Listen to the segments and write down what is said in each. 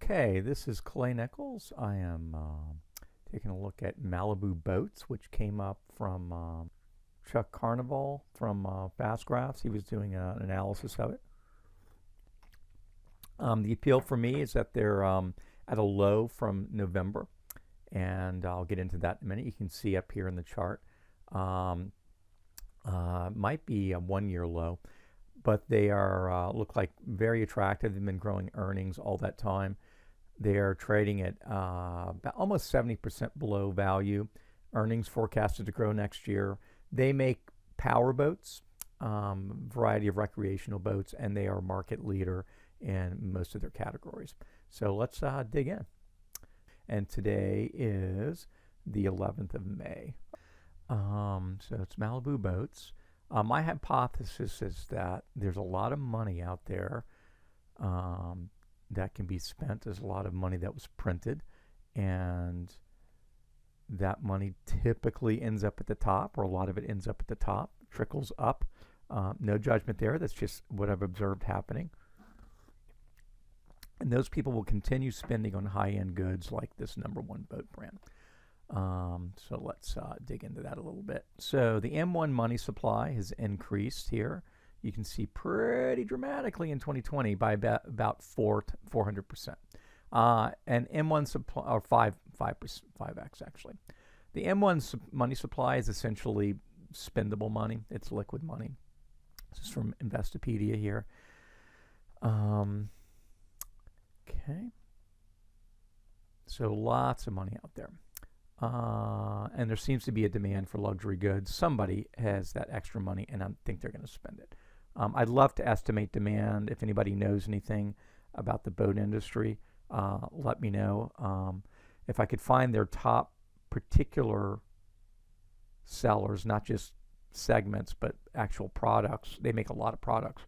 Okay, this is Clay Nichols. I am taking a look at Malibu Boats, which came up from Chuck Carnival from Fast Graphs. He was doing an analysis of it. The appeal for me is that they're at a low from November, and I'll get into that in a minute. You can see up here in the chart. Might be a one-year low, but they are look like very attractive. They've been growing earnings all that time. They are trading at about almost 70% below value. Earnings forecasted to grow next year. They make power boats, variety of recreational boats, and they are market leader in most of their categories. So let's dig in. And today is the 11th of May. So it's Mailbu Boats. My hypothesis is that there's a lot of money out there that can be spent. There's a lot of money that was printed, and that money typically ends up at the top, or a lot of it ends up at the top, trickles up. No judgment there. That's just what I've observed happening. And those people will continue spending on high-end goods like this #1 boat brand. So let's dig into that a little bit. So the M1 money supply has increased here. You can see pretty dramatically in 2020 by about 400%. And M1 supply, or 5x actually. The M1 money supply is essentially spendable money. It's liquid money. This is from Investopedia here. Okay. So lots of money out there. And there seems to be a demand for luxury goods. Somebody has that extra money, and I think they're going to spend it. I'd love to estimate demand. If anybody knows anything about the boat industry, let me know. If I could find their top particular sellers, not just segments, but actual products. They make a lot of products.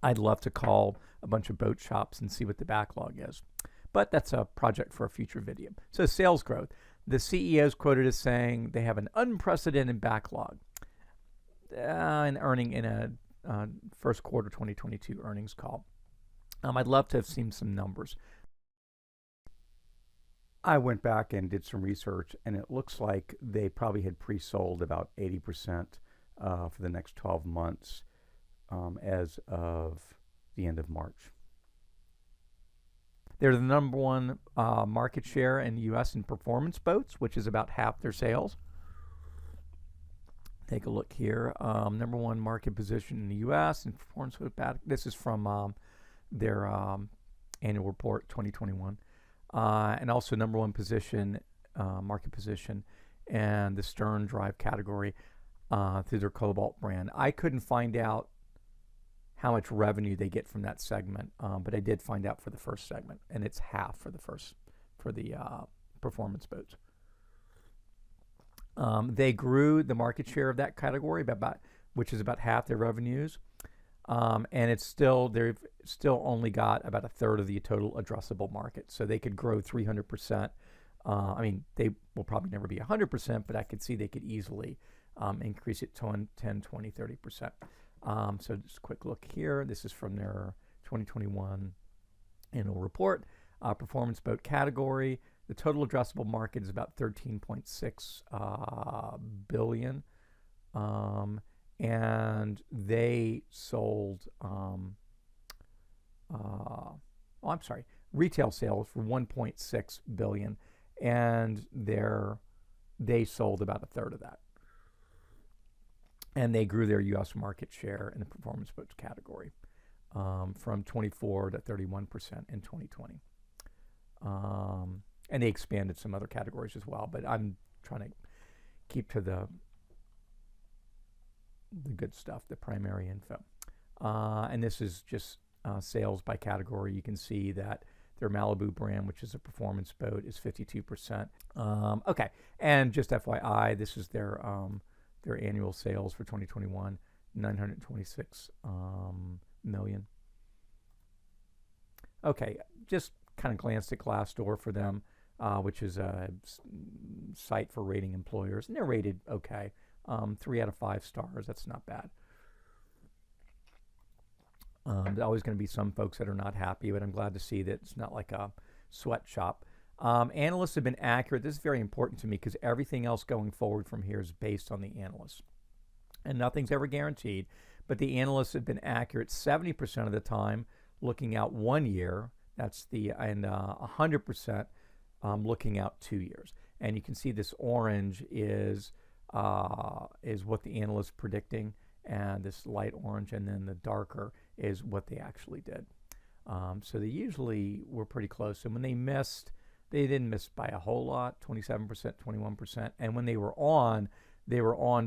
I'd love to call a bunch of boat shops and see what the backlog is. But that's a project for a future video. So sales growth. The CEO is quoted as saying they have an unprecedented backlog and earning in a first quarter 2022 earnings call. I'd love to have seen some numbers. I went back and did some research, and it looks like they probably had pre-sold about 80% for the next 12 months as of the end of March. They're the #1 market share in the U.S. in performance boats, which is about half their sales. Take a look here. #1 market position in the U.S. in performance boat. This is from their annual report 2021. And also #1 position, market position, and the stern drive category through their Cobalt brand. I couldn't find out how much revenue they get from that segment, but I did find out for the first segment, and it's half for the performance boats. They grew the market share of that category which is about half their revenues, and they've still only got about a third of the total addressable market. So they could grow 300%. I mean, they will probably never be 100%, but I could see they could easily increase it to 10, 20, 30%. So just a quick look here. This is from their 2021 annual report. Performance boat category. The total addressable market is about 13.6 billion. And they sold, retail sales for 1.6 billion, and they sold about a third of that. And they grew their U.S. market share in the performance boats category from 24 to 31% in 2020. And they expanded some other categories as well, but I'm trying to keep to the good stuff, the primary info. And this is just sales by category. You can see that their Malibu brand, which is a performance boat, is 52%. Okay, and just FYI, this is their annual sales for 2021, 926 million. Okay, just kind of glanced at Glassdoor for them, which is a site for rating employers, and they're rated okay. 3 out of 5 stars. That's not bad. There's always going to be some folks that are not happy, but I'm glad to see that it's not like a sweatshop. Analysts have been accurate. This is very important to me because everything else going forward from here is based on the analysts. And nothing's ever guaranteed, but the analysts have been accurate 70% of the time, looking out 1 year. That's and 100% looking out 2 years. And you can see this orange is what the analysts predicting, and this light orange, and then the darker is what they actually did. So they usually were pretty close. And when they missed, they didn't miss by a whole lot, 27%, 21%. And when they were on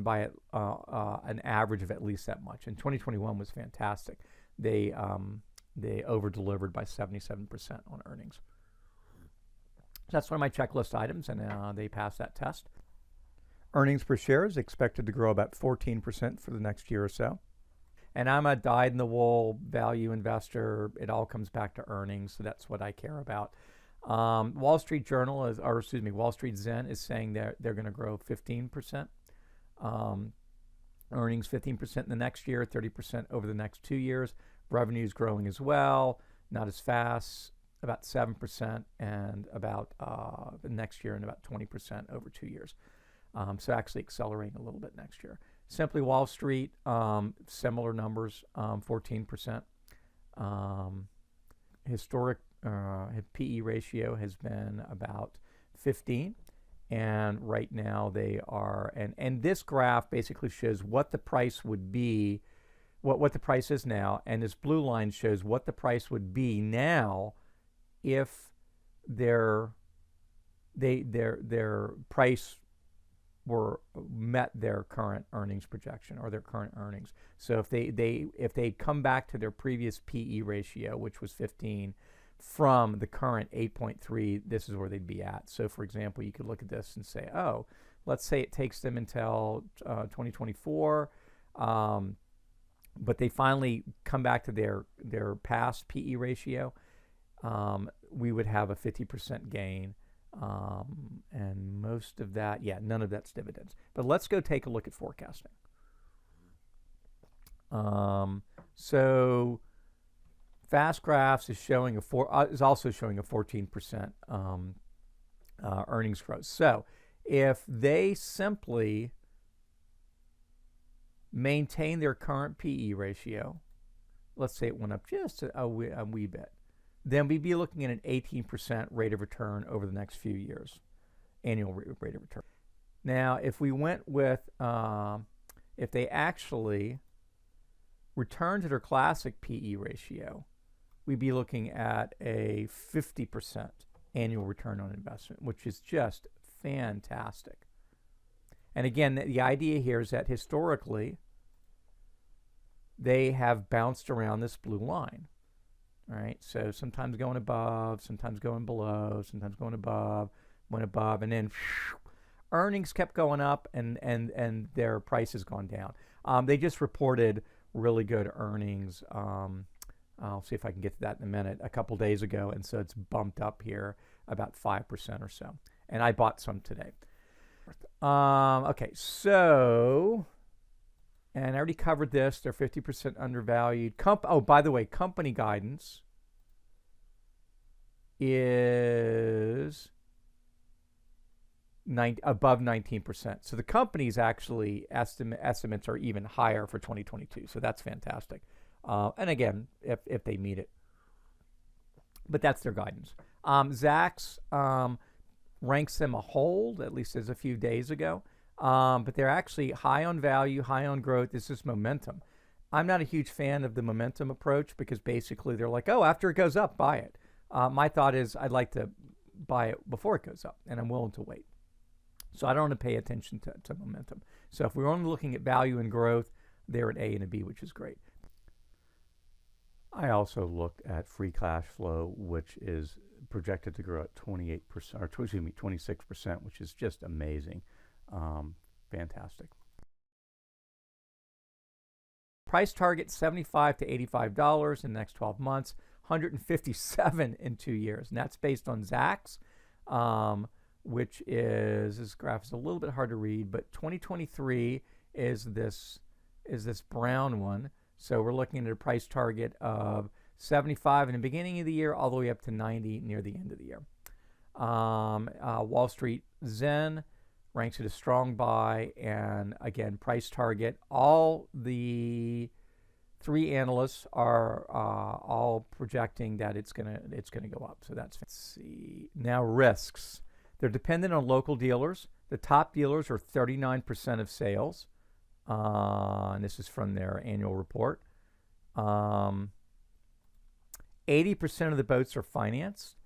by an average of at least that much. And 2021 was fantastic. They over-delivered by 77% on earnings. So that's one of my checklist items, and they passed that test. Earnings per share is expected to grow about 14% for the next year or so. And I'm a dyed-in-the-wool value investor. It all comes back to earnings, so that's what I care about. Wall Street Wall Street Zen is saying they're going to grow 15%. Earnings 15% in the next year, 30% over the next 2 years. Revenue's growing as well, not as fast, about 7%, and about the next year and about 20% over 2 years. So actually accelerating a little bit next year. Simply Wall Street, similar numbers, 14%. Historic PE ratio has been about 15, and right now they are, and this graph basically shows what the price would be, what the price is now, and this blue line shows what the price would be now if their price were met their current earnings projection or their current earnings. So if they come back to their previous PE ratio, which was 15, from the current 8.3, this is where they'd be at. So for example, you could look at this and say, oh, let's say it takes them until 2024, but they finally come back to their past PE ratio, we would have a 50% gain. And most of that, none of that's dividends. But let's go take a look at forecasting. So Fast Graphs is showing is also showing a 14% earnings growth. So if they simply maintain their current PE ratio, let's say it went up just a wee bit, then we'd be looking at an 18% rate of return over the next few years, annual rate of return. Now, if we went with, if they actually return to their classic PE ratio, we'd be looking at a 50% annual return on investment, which is just fantastic. And again, the idea here is that historically, they have bounced around this blue line. All right, so sometimes going above, sometimes going below, sometimes going above, went above, and then earnings kept going up, and their price has gone down. They just reported really good earnings. I'll see if I can get to that in a minute. A couple days ago, and so it's bumped up here about 5% or so. And I bought some today. Okay, so. And I already covered this. They're 50% undervalued. Oh, by the way, company guidance is above 19%. So the company's actually estimates are even higher for 2022. So that's fantastic. And again, if they meet it. But that's their guidance. Zacks ranks them a hold, at least as a few days ago. But they're actually high on value, high on growth. This is momentum. I'm not a huge fan of the momentum approach because basically they're like, oh, after it goes up, buy it. My thought is I'd like to buy it before it goes up, and I'm willing to wait. So I don't want to pay attention to momentum. So if we're only looking at value and growth, they're at A and a B, which is great. I also looked at free cash flow, which is projected to grow at 28%, or excuse me, 26%, which is just amazing. Fantastic. Price target $75 to $85 in the next 12 months, $157 in 2 years, and that's based on Zacks, which is, this graph is a little bit hard to read, but 2023 is this brown one. So we're looking at a price target of 75 in the beginning of the year, all the way up to 90 near the end of the year. Wall Street Zen ranks it a strong buy, and again, price target. All the three analysts are all projecting that it's gonna go up. So that's, let's see. Now risks. They're dependent on local dealers. The top dealers are 39% of sales, and this is from their annual report. 80% of the boats are financed.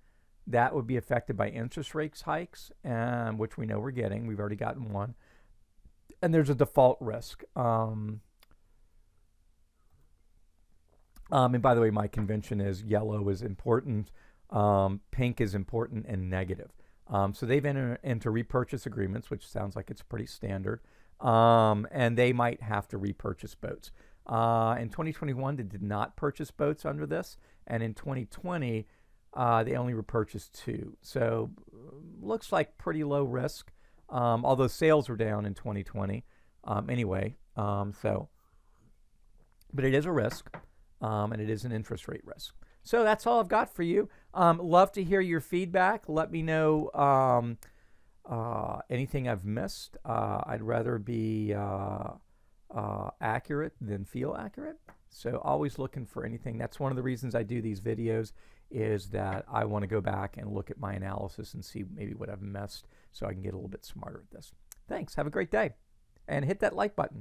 That would be affected by interest rates hikes, which we know we're getting. We've already gotten one. And there's a default risk. And by the way, my convention is yellow is important, pink is important, and negative. So they've entered into repurchase agreements, which sounds like it's pretty standard. And they might have to repurchase boats. In 2021, they did not purchase boats under this. And in 2020, they only repurchased 2. So looks like pretty low risk, although sales were down in 2020 anyway. But it is a risk, and it is an interest rate risk. So that's all I've got for you. Love to hear your feedback. Let me know anything I've missed. I'd rather be accurate than feel accurate. So always looking for anything. That's one of the reasons I do these videos, is that I want to go back and look at my analysis and see maybe what I've missed so I can get a little bit smarter at this. Thanks. Have a great day. And hit that like button.